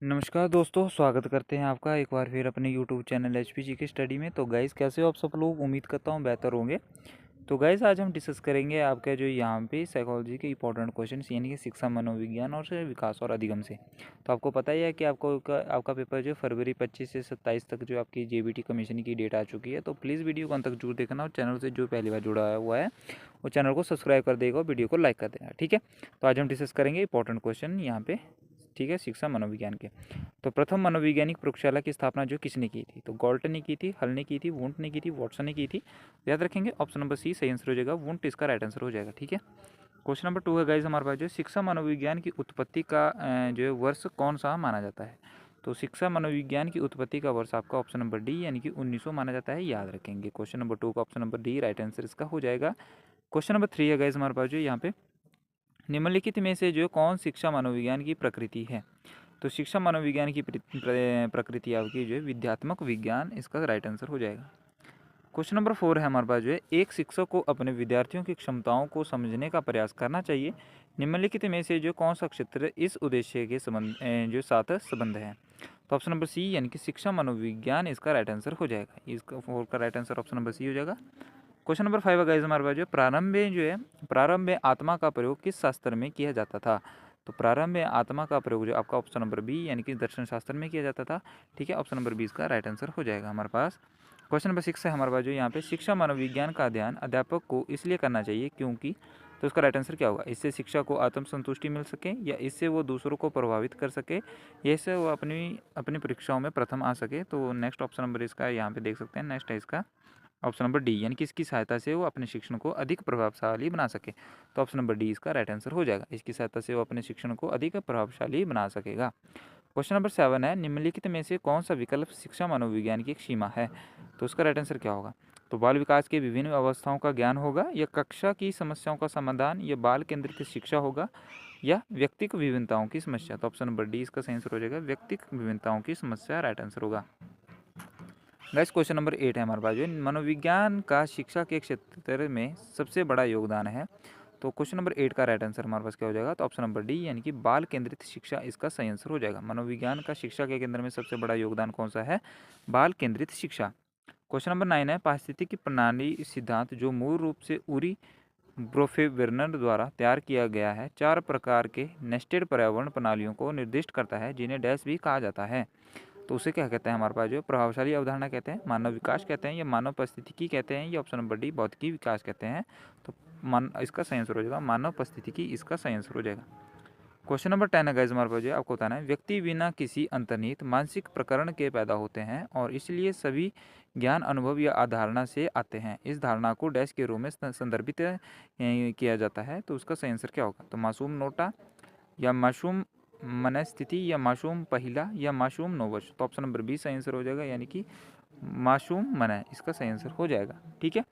नमस्कार दोस्तों, स्वागत करते हैं आपका एक बार फिर अपने यूट्यूब चैनल एचपीजी की स्टडी में। तो गाइस, कैसे हो आप सब लोग? उम्मीद करता हूँ बेहतर होंगे। तो गाइस, आज हम डिस्कस करेंगे आपका जो यहाँ पे साइकोलॉजी के इंपॉर्टेंट क्वेश्चंस, यानी कि शिक्षा, मनोविज्ञान और विकास और अधिगम से। तो आपको पता ही है कि आपका पेपर जो फरवरी 25 से 27 तक जो आपकी जेबीटी कमीशन की डेट आ चुकी है। तो प्लीज़ वीडियो को अंत तक जरूर देखना, और चैनल से जो पहली बार जुड़ा हुआ है वो चैनल को सब्सक्राइब कर देगा और वीडियो को लाइक कर देगा, ठीक है। तो आज हम डिस्कस करेंगे इंपॉर्टेंट क्वेश्चन यहाँ पे, ठीक है, शिक्षा मनोविज्ञान के। तो प्रथम मनोवैज्ञानिक प्रयोगशाला की स्थापना जो किसने की थी? तो गॉल्टन ने की थी, हल ने की थी, वुंट ने की थी, वॉटसन ने की थी। याद रखेंगे, ऑप्शन नंबर सी सही आंसर हो जाएगा, वुंट इसका राइट आंसर हो जाएगा, ठीक है। क्वेश्चन नंबर 2 है गाइज हमारे पास, जो शिक्षा मनोविज्ञान की उत्पत्ति का जो है वर्ष कौन सा माना जाता है? तो शिक्षा मनोविज्ञान की उत्पत्ति का वर्ष आपका ऑप्शन नंबर डी यानी कि 1900 माना जाता है, याद रखेंगे। क्वेश्चन नंबर 2 का option number D right answer इसका हो जाएगा। क्वेश्चन नंबर 3 है गाइज हमारे पास, जो यहाँ पे निम्नलिखित में से जो कौन शिक्षा मनोविज्ञान की प्रकृति है? तो शिक्षा मनोविज्ञान की प्रकृति आपकी जो है विद्यात्मक विज्ञान, इसका राइट आंसर हो जाएगा। क्वेश्चन नंबर 4 है हमारे पास, जो है एक शिक्षक को अपने विद्यार्थियों की क्षमताओं को समझने का प्रयास करना चाहिए। निम्नलिखित में से जो कौन सा क्षेत्र इस उद्देश्य के जो साथ संबंध है? तो ऑप्शन नंबर सी यानी कि शिक्षा मनोविज्ञान इसका राइट आंसर हो जाएगा। इसका 4 का right answer option number C हो जाएगा। क्वेश्चन नंबर 5 गाइस हमारे पास, जो प्रारंभ में आत्मा का प्रयोग किस शास्त्र में किया जाता था? तो प्रारंभ में आत्मा का प्रयोग जो आपका ऑप्शन नंबर बी यानी कि दर्शन शास्त्र में किया जाता था, ठीक है। ऑप्शन नंबर 20 का राइट आंसर हो जाएगा हमारे पास। क्वेश्चन नंबर 6 है हमारे पास, जो यहाँ पे शिक्षा मनोविज्ञान का अध्ययन अध्यापक को इसलिए करना चाहिए क्योंकि, तो उसका राइट आंसर क्या होगा? इससे शिक्षा को आत्मसंतुष्टि मिल सके, या इससे वो दूसरों को प्रभावित कर सके, या इससे वो अपनी अपनी परीक्षाओं में प्रथम आ सके। तो नेक्स्ट ऑप्शन नंबर इसका यहाँ पे देख सकते हैं, नेक्स्ट है इसका ऑप्शन नंबर डी, यानी कि इसकी सहायता से वो अपने शिक्षण को अधिक प्रभावशाली बना सके। तो ऑप्शन नंबर डी इसका राइट आंसर हो जाएगा, इसकी सहायता से वो अपने शिक्षण को अधिक प्रभावशाली बना सकेगा। क्वेश्चन नंबर 7 है, निम्नलिखित में से कौन सा विकल्प शिक्षा मनोविज्ञान की एक सीमा है? तो उसका राइट आंसर क्या होगा? तो बाल विकास के विभिन्न अवस्थाओं का ज्ञान होगा, या कक्षा की समस्याओं का समाधान, या बाल केंद्रित शिक्षा होगा, या व्यक्तिगत विभिन्नताओं की समस्या। तो ऑप्शन नंबर डी इसका सही आंसर हो जाएगा, व्यक्तिगत विभिन्नताओं की समस्या राइट आंसर होगा। नेक्स्ट क्वेश्चन नंबर 8 है हमारे पास, जो मनोविज्ञान का शिक्षा के क्षेत्र में सबसे बड़ा योगदान है। तो क्वेश्चन नंबर 8 का राइट आंसर हमारे पास क्या हो जाएगा? तो ऑप्शन नंबर डी यानी कि बाल केंद्रित शिक्षा इसका सही आंसर हो जाएगा। मनोविज्ञान का शिक्षा के केंद्र में सबसे बड़ा योगदान कौन सा है? बाल केंद्रित शिक्षा। क्वेश्चन नंबर 9 है, पारिस्थितिकी प्रणाली सिद्धांत जो मूल रूप से उरी ब्रोफेवेर्नर द्वारा तैयार किया गया है, 4 प्रकार के नेस्टेड पर्यावरण प्रणालियों को निर्दिष्ट करता है, जिन्हें डैश भी कहा जाता है। तो उसे क्या कहते हैं हमारे पास? जो प्रभावशाली अवधारणा कहते हैं, मानव विकास कहते हैं, या मानव परिस्थितिकी कहते हैं, या ऑप्शन नंबर डी भौतिकी विकास कहते हैं। तो इसका सही आंसर हो जाएगा मानव परिस्थितिकी, इसका सही आंसर हो जाएगा। क्वेश्चन नंबर 10 है गाइस हमारे पास, जो आपको बताना है, व्यक्ति बिना किसी अंतर्निहित मानसिक प्रकरण के पैदा होते हैं और इसलिए सभी ज्ञान अनुभव या अवधारणा से आते हैं। इस धारणा को डैश के रूप में संदर्भित किया जाता है। तो उसका सही आंसर क्या होगा? तो मासूम नोटा, या मासूम मनस्थिति, या मासूम पहिला, या मासूम नोवश। तो ऑप्शन नंबर बी सही आंसर हो जाएगा, यानी कि मासूम मन है, इसका सही आंसर हो जाएगा, ठीक है।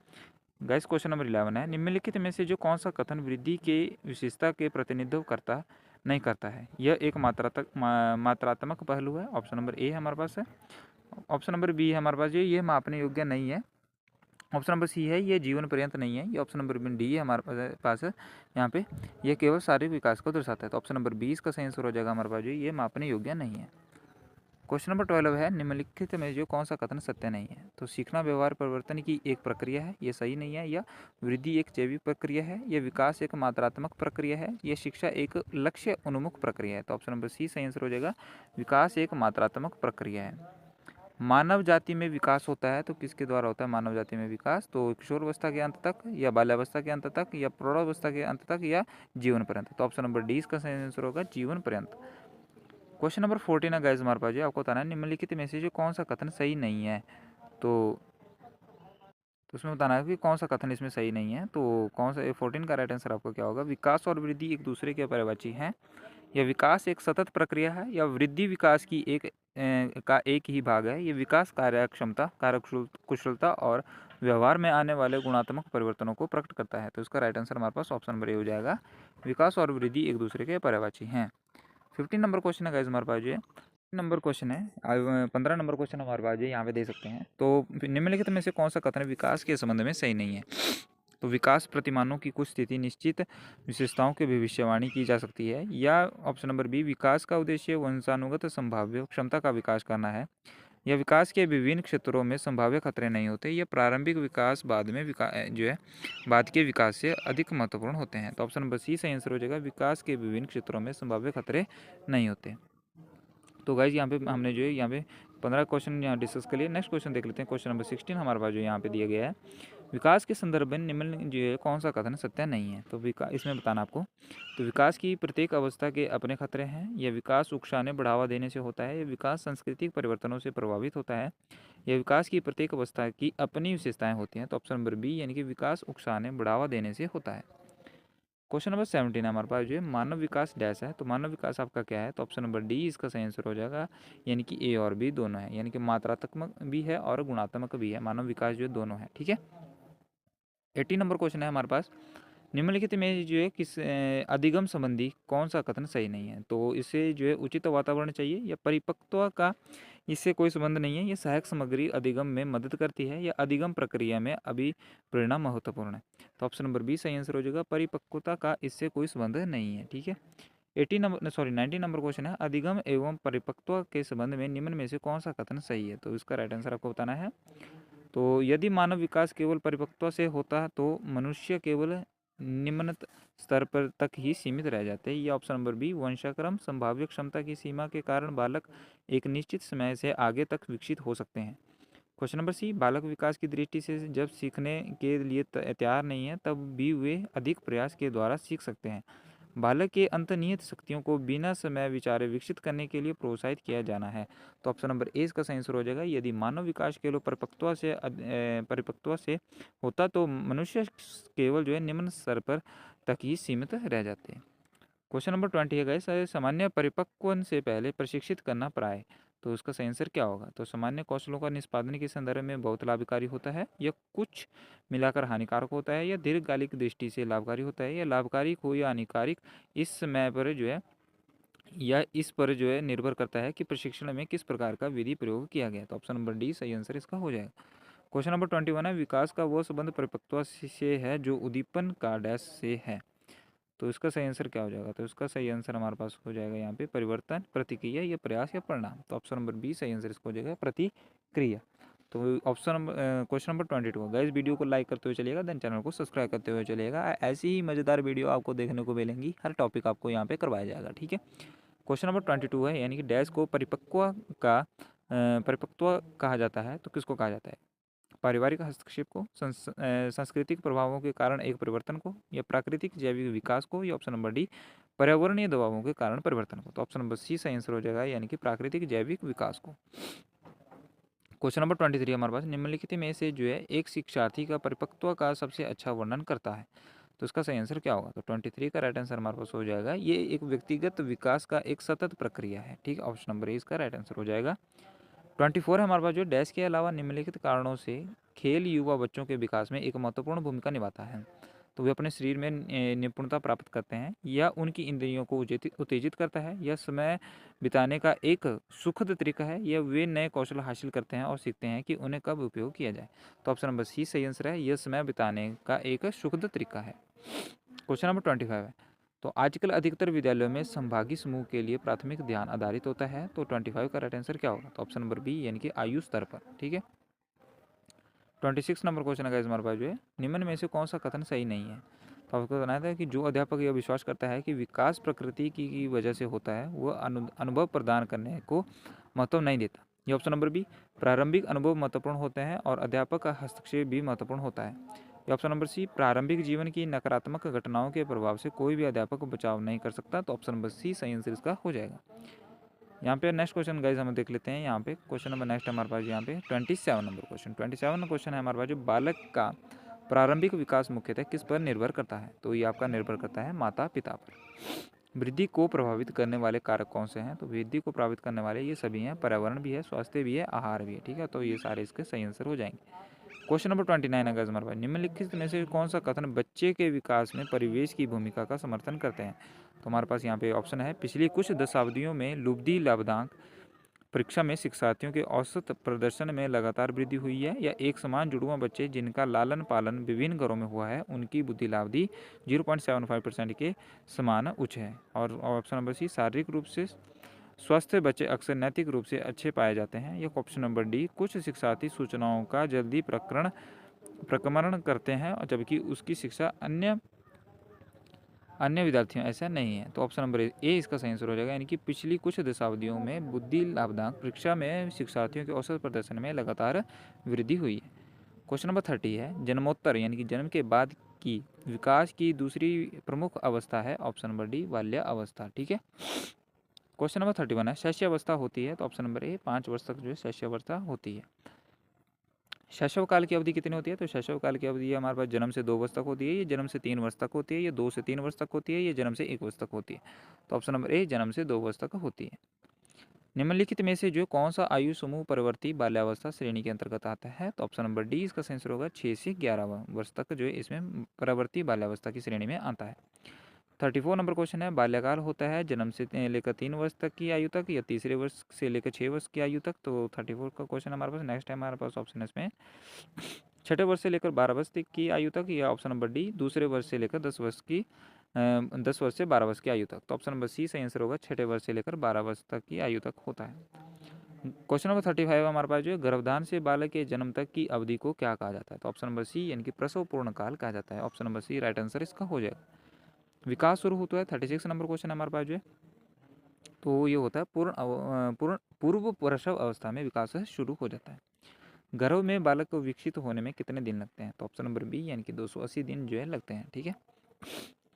गाइस क्वेश्चन नंबर 11 है, निम्नलिखित में से जो कौन सा कथन वृद्धि के विशेषता के प्रतिनिधित्व करता नहीं करता है? यह एक मात्रात्मक पहलू है। ऑप्शन नंबर ए हमारे पास है। ऑप्शन नंबर बी है हमारे पास, ये मापने योग्य नहीं है। ऑप्शन नंबर सी है, ये जीवन पर्यंत नहीं है। ये ऑप्शन नंबर डी है हमारे पास है यहाँ पे, ये केवल शारीरिक विकास को दर्शाता है। तो ऑप्शन नंबर 20 का सही आंसर हो जाएगा हमारे पास, ये मापने योग्य नहीं है। क्वेश्चन नंबर 12 है, निम्नलिखित में जो कौन सा कथन सत्य नहीं है? तो सीखना व्यवहार परिवर्तन की एक प्रक्रिया है, ये सही नहीं है। या वृद्धि एक जैविक प्रक्रिया है, या विकास एक मात्रात्मक प्रक्रिया है, या शिक्षा एक लक्ष्य उन्मुख प्रक्रिया है। तो ऑप्शन नंबर सी सही आंसर हो जाएगा, विकास एक मात्रात्मक प्रक्रिया है। मानव जाति में विकास होता है, तो किसके द्वारा होता है मानव जाति में विकास? तो किशोरावस्था के अंत तक, या बाल्यावस्था के अंत तक, या प्रौढ़ावस्था के अंत तक, या जीवन पर्यंत। तो ऑप्शन नंबर डी इसका सही आंसर होगा, जीवन पर्यंत। क्वेश्चन नंबर 14 है गाइस हमारे पास, आपको बताना है, निम्नलिखित में से जो कौन सा कथन सही नहीं है? तो उसमें बताना है कि कौन सा कथन इसमें सही नहीं है। तो कौन सा 14 का राइट आंसर आपका क्या होगा? विकास और वृद्धि एक दूसरे के पर्यायवाची हैं, या विकास एक सतत प्रक्रिया है, या वृद्धि विकास की एक ही भाग है, ये विकास कार्यक्षमता, कुशलता और व्यवहार में आने वाले गुणात्मक परिवर्तनों को प्रकट करता है। तो इसका राइट आंसर हमारे पास ऑप्शन नंबर ए हो जाएगा, विकास और वृद्धि एक दूसरे के पर्यायवाची हैं। 15 नंबर क्वेश्चन है गाइस हमारे पास, ये नंबर क्वेश्चन है। 15 नंबर क्वेश्चन हमारे पास, ये यहाँ पे दे सकते हैं। तो निम्नलिखित में से कौन सा कथन विकास के संबंध में सही नहीं है? तो विकास प्रतिमानों की कुछ स्थिति निश्चित विशेषताओं की भविष्यवाणी की जा सकती है। या ऑप्शन नंबर बी, विकास का उद्देश्य वंशानुगत संभाव्य क्षमता का विकास करना है। या विकास के विभिन्न क्षेत्रों में संभाव्य खतरे नहीं होते। या प्रारंभिक विकास बाद में जो है बाद के विकास से अधिक महत्वपूर्ण होते हैं। तो ऑप्शन नंबर सी सही आंसर हो जाएगा, विकास के विभिन्न क्षेत्रों में संभाव्य खतरे नहीं होते। तो गाइज यहाँ पे हमने जो है यहाँ पे 15 क्वेश्चन यहाँ डिस्कस कर लिए। नेक्स्ट क्वेश्चन देख लेते हैं। क्वेश्चन नंबर 16 हमारे पास जो यहाँ पे दिया गया है, विकास के संदर्भ में निम्न जो है कौन सा कथन सत्य नहीं है। तो इसमें बताना आपको, तो विकास की प्रत्येक अवस्था के अपने खतरे हैं। यह विकास उकसाने बढ़ावा देने से होता है। यह विकास सांस्कृतिक परिवर्तनों से प्रभावित होता है। यह विकास की प्रत्येक अवस्था की अपनी विशेषताएं होती हैं। तो ऑप्शन नंबर बी यानी कि विकास उकसाने बढ़ावा देने से होता है। क्वेश्चन नंबर 17 हमारे पास जो है मानव विकास डैश है। तो मानव विकास आपका क्या है, तो ऑप्शन नंबर डी इसका सही आंसर हो जाएगा, यानी कि ए और बी दोनों है, यानी कि मात्रात्मक भी है और गुणात्मक भी है। मानव विकास जो है दोनों है, ठीक है। 18 नंबर क्वेश्चन है हमारे पास, निम्नलिखित में जो है किस अधिगम संबंधी कौन सा कथन सही नहीं है। तो इसे जो है उचित वातावरण चाहिए, या परिपक्वता का इससे कोई संबंध नहीं है, ये सहायक सामग्री अधिगम में मदद करती है, या अधिगम प्रक्रिया में अभिप्रेरणा महत्वपूर्ण है। तो ऑप्शन नंबर बी सही आंसर हो जाएगा, परिपक्वता का इससे कोई संबंध नहीं है, ठीक है। 19 नंबर क्वेश्चन है, अधिगम एवं परिपक्वता के संबंध में निम्न में से कौन सा कथन सही है। तो इसका राइट आंसर आपको बताना है। तो यदि मानव विकास केवल परिपक्वता से होता तो मनुष्य केवल निम्न स्तर पर तक ही सीमित रह जाते हैं। ये ऑप्शन नंबर बी, वंशाक्रम संभाव्य क्षमता की सीमा के कारण बालक एक निश्चित समय से आगे तक विकसित हो सकते हैं। क्वेश्चन नंबर सी, बालक विकास की दृष्टि से जब सीखने के लिए तैयार नहीं है तब भी वे अधिक प्रयास के द्वारा सीख सकते हैं। बालक के अंतर्निहित शक्तियों को बिना समय विचारे विकसित करने के लिए प्रोत्साहित किया जाना है। तो ऑप्शन नंबर ए इसका सही आंसर हो जाएगा, यदि मानव विकास केवल परिपक्वता से होता तो मनुष्य केवल जो है निम्न स्तर पर तक ही सीमित रह जाते हैं। क्वेश्चन नंबर 20 है गाइस, सामान्य परिपक्वन से पहले प्रशिक्षित करना प्राय। तो उसका सही आंसर क्या होगा, तो सामान्य कौशलों का निष्पादन के संदर्भ में बहुत लाभकारी होता है, या कुछ मिलाकर हानिकारक होता है, या दीर्घकालिक दृष्टि से लाभकारी होता है, या लाभकारी हो या हानिकारक इस समय पर जो है या इस पर जो है निर्भर करता है कि प्रशिक्षण में किस प्रकार का विधि प्रयोग किया गया। तो ऑप्शन नंबर डी सही आंसर इसका हो जाएगा। क्वेश्चन नंबर 21 है, विकास का वह संबंध परिपक्वता से है जो उद्दीपन का डैश से है। तो इसका सही आंसर क्या हो जाएगा, तो इसका सही आंसर हमारे पास हो जाएगा यहाँ पे परिवर्तन, प्रतिक्रिया, या प्रयास, या परिणाम। तो ऑप्शन नंबर बी सही आंसर इसको हो जाएगा, प्रतिक्रिया। तो option number question number 22 guys, video को लाइक करते हुए चलिएगा, देन चैनल को सब्सक्राइब करते हुए चलिएगा। ऐसी ही मज़ेदार वीडियो आपको देखने को मिलेंगी, हर टॉपिक आपको यहाँ पे करवाया जाएगा, ठीक है। क्वेश्चन नंबर 22 है, यानी कि डैश को परिपक्व कहा जाता है। तो किसको कहा जाता है, पारिवारिक हस्तक्षेप को, सांस्कृतिक प्रभावों के कारण एक परिवर्तन को, या प्राकृतिक जैविक विकास को, या ऑप्शन नंबर डी पर्यावरणीय दबावों के कारण परिवर्तन को। तो ऑप्शन नंबर सी सही आंसर हो जाएगा, यानी कि प्राकृतिक जैविक विकास को। क्वेश्चन नंबर 23 हमारे पास, निम्नलिखित में से जो है एक शिक्षार्थी का परिपक्वता का सबसे अच्छा वर्णन करता है। तो इसका सही आंसर क्या होगा, तो 23 का राइट आंसर हमारे पास हो जाएगा, ये एक व्यक्तिगत विकास का एक सतत प्रक्रिया है, ठीक है। ऑप्शन नंबर ए इसका राइट आंसर हो जाएगा। 24 है हमारे पास, जो डैश के अलावा निम्नलिखित कारणों से खेल युवा बच्चों के विकास में एक महत्वपूर्ण भूमिका निभाता है। तो वे अपने शरीर में निपुणता प्राप्त करते हैं, या उनकी इंद्रियों को उत्तेजित करता है, या समय बिताने का एक सुखद तरीका है, या वे नए कौशल हासिल करते हैं और सीखते हैं कि उन्हें कब उपयोग किया जाए। तो ऑप्शन नंबर सी सही आंसर है, यह समय बिताने का एक सुखद तरीका है। क्वेश्चन नंबर 25 है, तो आजकल अधिकतर विद्यालयों में संभागी समूह के लिए प्राथमिक ध्यान आधारित होता है। तो 25 का राइट आंसर क्या होगा, तो ऑप्शन नंबर बी यानी कि आयु स्तर पर, ठीक है। 26 नंबर क्वेश्चन है हमारे पास जो है, निम्न में से कौन सा कथन सही नहीं है। तो आपको बताना था कि जो अध्यापक यह विश्वास करता है कि विकास प्रकृति की वजह से होता है, वह अनुभव प्रदान करने को महत्व नहीं देता। ये ऑप्शन नंबर बी, प्रारंभिक अनुभव महत्वपूर्ण होते हैं और अध्यापक का हस्तक्षेप भी महत्वपूर्ण होता है। ये ऑप्शन नंबर सी, प्रारंभिक जीवन की नकारात्मक घटनाओं के प्रभाव से कोई भी अध्यापक बचाव नहीं कर सकता। तो ऑप्शन नंबर सी सही आंसर इसका हो जाएगा। यहाँ पे नेक्स्ट क्वेश्चन गाइज हम देख लेते हैं। यहाँ पे क्वेश्चन नंबर नेक्स्ट हमारे पास यहाँ पे 27 नंबर क्वेश्चन 27 क्वेश्चन है हमारे पास, जो बालक का प्रारंभिक विकास मुख्यतः किस पर निर्भर करता है। तो ये आपका निर्भर करता है माता पिता पर। वृद्धि को प्रभावित करने वाले कारक कौन से हैं, तो वृद्धि को प्रभावित करने वाले ये सभी हैं, पर्यावरण भी है, स्वास्थ्य भी है, आहार भी है, ठीक है। तो ये सारे इसके सही आंसर हो जाएंगे। क्वेश्चन नंबर 29 है हमारे पास, निम्नलिखित में से कौन सा कथन बच्चे के विकास में परिवेश की भूमिका का समर्थन करते हैं। तो हमारे पास यहाँ पे ऑप्शन है, पिछली कुछ दशाब्दियों में लुब्धि लाभदायक परीक्षा में शिक्षार्थियों के औसत प्रदर्शन में लगातार वृद्धि हुई है, या एक समान जुड़वा बच्चे जिनका लालन पालन विभिन्न घरों में हुआ है उनकी बुद्धि लाभदी 0.75% के समान उच्च है। और ऑप्शन नंबर सी, शारीरिक रूप से स्वस्थ बच्चे अक्सर नैतिक रूप से अच्छे पाए जाते हैं। या ऑप्शन नंबर डी, कुछ शिक्षार्थी सूचनाओं का जल्दी प्रक्रमण करते हैं और जबकि उसकी शिक्षा अन्य विद्यार्थियों ऐसा नहीं है। तो ऑप्शन नंबर ए इसका सही आंसर हो जाएगा, यानी कि पिछली कुछ दशाब्दियों में बुद्धि लाभदायक परीक्षा में शिक्षार्थियों के औसत प्रदर्शन में लगातार वृद्धि हुई है। क्वेश्चन नंबर 30 है, जन्मोत्तर यानी कि जन्म के बाद की विकास की दूसरी प्रमुख अवस्था है। ऑप्शन नंबर डी, बाल्य अवस्था। ठीक है। क्वेश्चन नंबर 31 है, शैशव अवस्था होती है। तो ऑप्शन नंबर ए 5 वर्ष तक जो है शैशव अवस्था होती है। शैशव काल की अवधि कितनी होती है? तो शैशव काल की अवधि हमारे पास जन्म से 2 वर्ष तक होती है, ये जन्म से 3 वर्ष तक होती है, ये 2 से 3 वर्ष तक होती है, ये जन्म से 1 वर्ष तक होती है। तो ऑप्शन नंबर ए जन्म से 2 वर्ष तक होती है। निम्नलिखित में से जो कौन सा आयु समूह परिवर्ती बाल्यावस्था श्रेणी के अंतर्गत आता है? तो ऑप्शन नंबर डी इसका सही आंसर होगा, 6 से 11 वर्ष तक जो है इसमें परिवर्ती बाल्यावस्था की श्रेणी में आता है। 34 नंबर क्वेश्चन है, बाल्यकाल होता है जन्म से लेकर 3 वर्ष तक की आयु तक या तीसरे वर्ष से लेकर 6 वर्ष की आयु तक। तो 34 का क्वेश्चन हमारे पास नेक्स्ट है, हमारे पास ऑप्शन है इसमें छठे वर्ष से लेकर 12 वर्ष तक की आयु तक, या ऑप्शन नंबर डी दूसरे वर्ष से लेकर 10 वर्ष से 12 वर्ष की आयु तक। तो ऑप्शन नंबर सी सही आंसर होगा, छठे वर्ष से लेकर 12 वर्ष तक की आयु तक होता है। क्वेश्चन नंबर 35 हमारे पास जो है, गर्भधान से बालक के जन्म तक की अवधि को क्या कहा जाता है? तो ऑप्शन नंबर सी यानी कि प्रसव पूर्ण काल कहा जाता है। Option number C right answer इसका हो जाएगा। विकास शुरू होता है, 36 नंबर क्वेश्चन हमारे पास जो है, तो ये होता है पूर्व प्रसव अवस्था में विकास शुरू हो जाता है। गर्भ में बालक को विकसित होने में कितने दिन लगते हैं? तो ऑप्शन नंबर बी यानी कि 280 दिन जो है लगते हैं। ठीक है।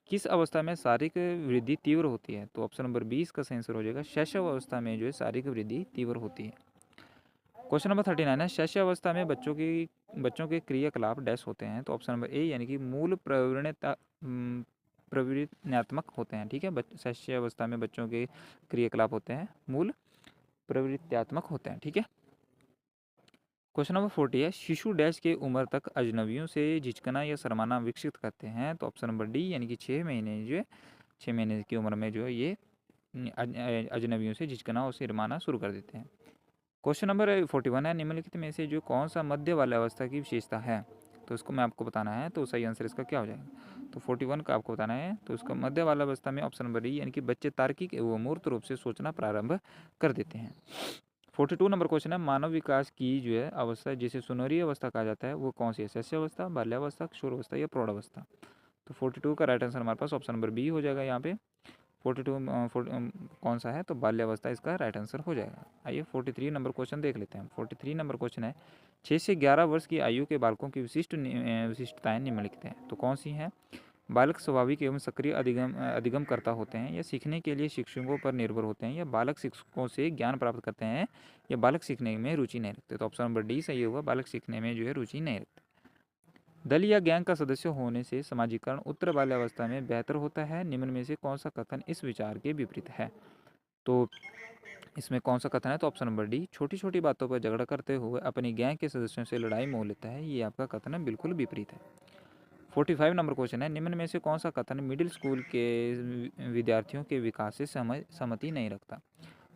किस अवस्था में शारीरिक वृद्धि तीव्र होती है? तो ऑप्शन नंबर 20 का सही आंसर हो जाएगा, शैशव अवस्था में जो है शारीरिक वृद्धि तीव्र होती है। क्वेश्चन नंबर 39 है, शैशव अवस्था में बच्चों के क्रियाकलाप डैश होते हैं। तो ऑप्शन नंबर ए यानी कि मूल प्रवृत्त्यात्मक होते हैं। ठीक है। शैशव अवस्था में बच्चों के क्रियाकलाप होते हैं मूल प्रवृत्त्यात्मक होते हैं। ठीक है। क्वेश्चन नंबर 40 है, शिशु डैश के उम्र तक अजनबियों से झिझकना या शर्माना विकसित करते हैं। तो ऑप्शन नंबर डी यानी कि 6 महीने जो है 6 महीने की उम्र में जो है ये अजनबियों से झिझकना और शर्माना शुरू कर देते हैं। क्वेश्चन नंबर 41 है, निम्नलिखित में से जो कौन सा मध्य वाला अवस्था की विशेषता है? तो इसको मैं आपको बताना है, तो सही आंसर इसका क्या हो जाएगा? तो 41 का आपको बताना है, तो इसका मध्य वाला अवस्था में ऑप्शन नंबर डी यानी कि बच्चे तार्किक एवं मूर्त रूप से सोचना प्रारंभ कर देते हैं। 42 नंबर क्वेश्चन है, मानव विकास की जो है अवस्था जिसे सुनहरी अवस्था कहा जाता है वो कौन सी है? शैशव अवस्था, बाल्यावस्था, किशोर अवस्था या प्रौढ़ अवस्था? तो 42 का राइट आंसर हमारे पास ऑप्शन नंबर बी हो जाएगा। यहाँ पे 42 कौन सा है? तो बाल्यावस्था इसका राइट आंसर हो जाएगा। आइए 43 नंबर क्वेश्चन देख लेते हैं। 43 नंबर क्वेश्चन है, 6 से 11 वर्ष की आयु के बालकों की विशिष्टताएं निम्नलिखित हैं। तो कौन सी हैं? बालक स्वाभाविक एवं सक्रिय अधिगमकर्ता होते हैं, या सीखने के लिए शिक्षकों पर निर्भर होते हैं, या बालक शिक्षकों से ज्ञान प्राप्त करते हैं, या बालक सीखने में रुचि नहीं रखते। तो ऑप्शन नंबर डी सही होगा, बालक सीखने में जो है रुचि नहीं रखते। दल या गैंग का सदस्य होने से समाजीकरण उत्तर बाल्यावस्था में बेहतर होता है। निम्न में से कौन सा कथन इस विचार के विपरीत है? तो इसमें कौन सा कथन है? तो ऑप्शन नंबर डी, छोटी छोटी बातों पर झगड़ा करते हुए अपनी गैंग के सदस्यों से लड़ाई मोल लेता है, ये आपका कथन है बिल्कुल विपरीत है। 45 नंबर क्वेश्चन है, निम्न में से कौन सा कथन मिडिल स्कूल के विद्यार्थियों के विकास से सहमति नहीं रखता?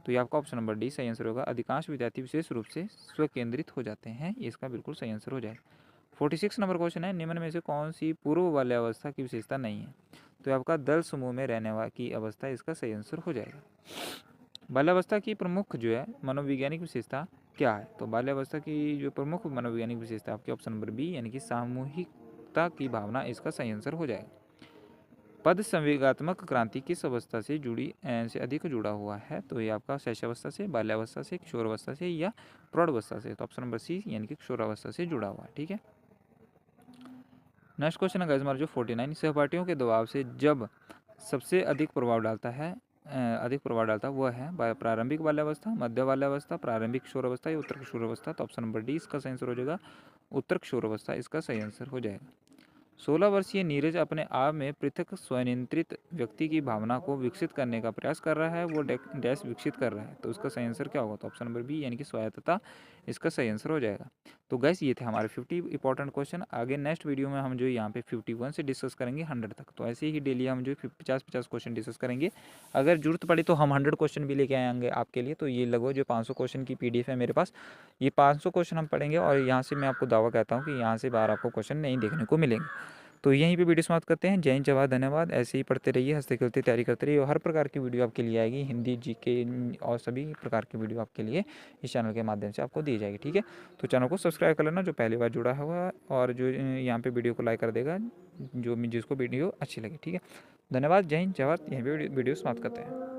तो ये आपका ऑप्शन नंबर डी सही आंसर होगा, अधिकांश विद्यार्थी विशेष रूप से स्वकेंद्रित हो जाते हैं, ये इसका बिल्कुल सही आंसर हो जाएगा। 46 नंबर क्वेश्चन है, निम्न में से कौन सी पूर्व बाल्यावस्था की विशेषता नहीं है? तो आपका दल समूह में रहने वाली की अवस्था इसका सही आंसर हो जाएगा। बाल्यावस्था की प्रमुख जो है मनोवैज्ञानिक विशेषता क्या है? तो बाल्यावस्था की जो प्रमुख मनोवैज्ञानिक विशेषता आपकी ऑप्शन नंबर बी यानी कि सामूहिकता की भावना इसका सही आंसर हो जाएगा। पद संवेगात्मक क्रांति किस अवस्था से अधिक जुड़ा हुआ है? तो ये आपका शैशवावस्था से, बाल्यावस्था से, किशोरावस्था से या प्रौढ़ावस्था से? तो ऑप्शन नंबर सी यानी कि किशोरावस्था से जुड़ा हुआ है। ठीक है। नेक्स्ट क्वेश्चन है गाइस हमारा जो 49, सहपाठियों के दबाव से जब सबसे अधिक प्रभाव डालता है वह है प्रारंभिक बाल्यावस्था, मध्य बाल्यावस्था, प्रारंभिक किशोरावस्था या उत्तर किशोरावस्था? तो ऑप्शन नंबर डी इसका सही आंसर हो जाएगा, उत्तर किशोरावस्था इसका सही आंसर हो जाएगा। 16 वर्षीय नीरज अपने आप में पृथक स्वनियंत्रित व्यक्ति की भावना को विकसित करने का प्रयास कर रहा है। वो डैश विकसित कर रहा है। तो इसका सही आंसर क्या होगा? तो ऑप्शन नंबर बी यानी कि स्वायत्तता इसका सही आंसर हो जाएगा। तो गैस ये थे हमारे 50 इंपॉर्टेंट क्वेश्चन। आगे नेक्स्ट वीडियो में हम जो यहाँ पे 51 से डिस्कस करेंगे 100 तक। तो ऐसे ही डेली हम जो 50-50 क्वेश्चन डिस्कस करेंगे। अगर जरूरत पड़ी तो हम 100 क्वेश्चन भी लेके आएंगे आपके लिए। तो ये लगभग जो 500 क्वेश्चन की PDF है मेरे पास, ये 500 क्वेश्चन हम पढ़ेंगे और यहाँ से मैं आपको दावा कहता हूँ कि यहाँ से बाहर आपको क्वेश्चन नहीं देखने को मिलेंगे। तो यहीं पे वीडियो समाप्त करते हैं। जय हिंद, जय भारत, धन्यवाद। ऐसे ही पढ़ते रहिए, हंसते खेलते तैयारी करते रहिए और हर प्रकार की वीडियो आपके लिए आएगी। हिंदी, GK और सभी प्रकार की वीडियो आपके लिए इस चैनल के माध्यम से आपको दी जाएगी। ठीक है, तो चैनल को सब्सक्राइब कर लेना जो पहली बार जुड़ा हुआ है, और जो यहाँ पे वीडियो को लाइक कर देगा जो जिसको वीडियो अच्छी लगे। ठीक है, धन्यवाद। जय हिंद, जय भारत। यहीं पर वीडियो समाप्त करते हैं।